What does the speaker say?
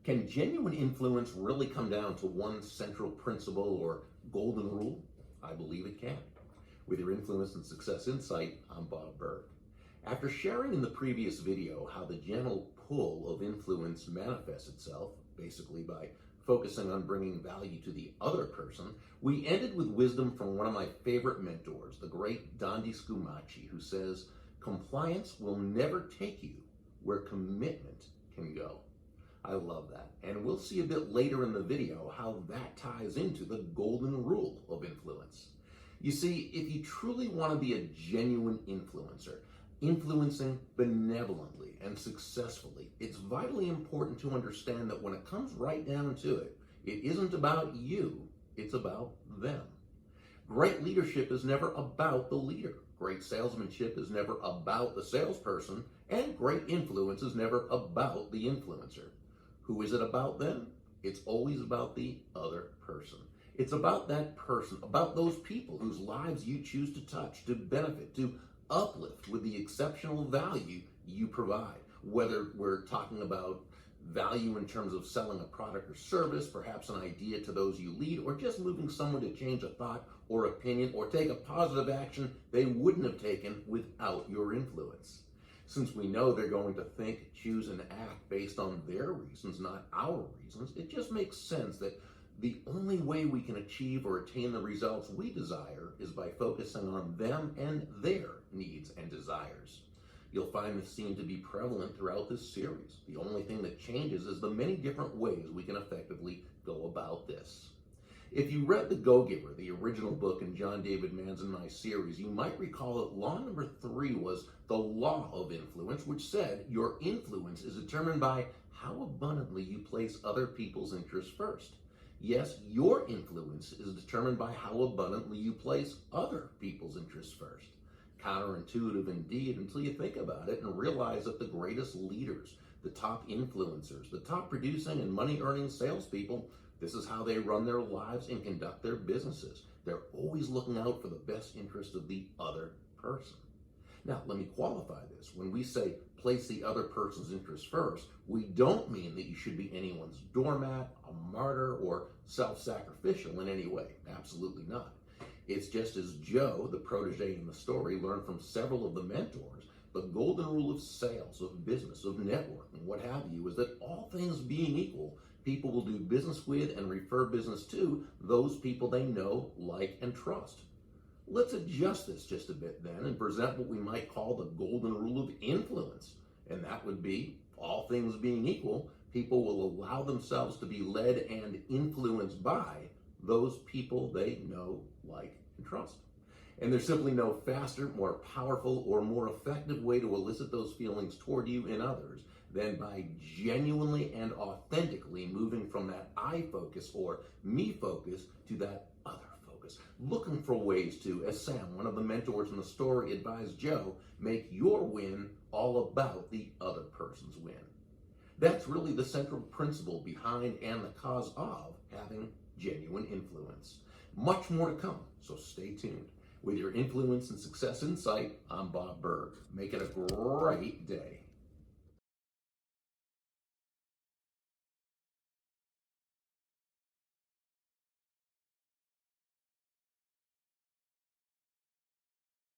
Can genuine influence really come down to one central principle or golden rule? I believe it can. With your Influence and Success Insight, I'm Bob Berg. After sharing in the previous video how the gentle pull of influence manifests itself, basically by focusing on bringing value to the other person, we ended with wisdom from one of my favorite mentors, the great Dandi Scumaci, who says, "Compliance will never take you where commitment can go." I love that. And we'll see a bit later in the video how that ties into the golden rule of influence. You see, if you truly want to be a genuine influencer, influencing benevolently and successfully, it's vitally important to understand that when it comes right down to it, it isn't about you, it's about them. Great leadership is never about the leader. Great salesmanship is never about the salesperson, and great influence is never about the influencer. Who is it about then? It's always about the other person. It's about that person, about those people whose lives you choose to touch, to benefit, to uplift with the exceptional value you provide. Whether we're talking about value in terms of selling a product or service, perhaps an idea to those you lead, or just moving someone to change a thought or opinion or take a positive action they wouldn't have taken without your influence. Since we know they're going to think, choose, and act based on their reasons, not our reasons, it just makes sense that the only way we can achieve or attain the results we desire is by focusing on them and their needs and desires. You'll find this theme to be prevalent throughout this series. The only thing that changes is the many different ways we can effectively go about this. If you read The Go-Giver, the original book in John David Mann's and my series, you might recall that law number 3 was the law of influence, which said your influence is determined by how abundantly you place other people's interests first. Yes, your influence is determined by how abundantly you place other people's interests first. Counterintuitive indeed until you think about it and realize that the greatest leaders, the top influencers, the top producing and money-earning salespeople, this is how they run their lives and conduct their businesses. They're always looking out for the best interest of the other person. Now, let me qualify this. When we say place the other person's interests first, we don't mean that you should be anyone's doormat, a martyr, or self-sacrificial in any way. Absolutely not. It's just as Joe, the protege in the story, learned from several of the mentors, the golden rule of sales, of business, of networking, what have you, is that all things being equal, people will do business with and refer business to those people they know, like, and trust. Let's adjust this just a bit then and present what we might call the golden rule of influence. And that would be, all things being equal, people will allow themselves to be led and influenced by those people they know, like, and trust. And there's simply no faster, more powerful, or more effective way to elicit those feelings toward you and others than by genuinely and authentically moving from that I focus or me focus to that other focus. Looking for ways to, as Sam, one of the mentors in the story, advised Joe, make your win all about the other person's win. That's really the central principle behind and the cause of having genuine influence. Much more to come, so stay tuned. With your Influence and Success Insight, I'm Bob Berg. Make it a great day.